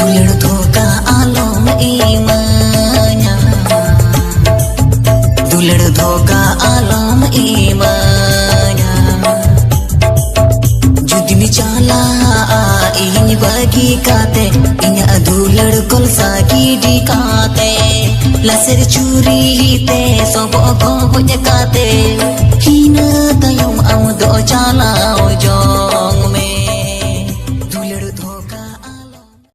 दुलड़ धोखा आलम ईमाnya दुलड़ धोखा आलम ईमाnya जुदी बिचाला इन बगी काते इन्या दुलड़ कोल सागी डी काते लासेर चूरी हिते सोबो गो काते हिना तयम आम दो चाला जो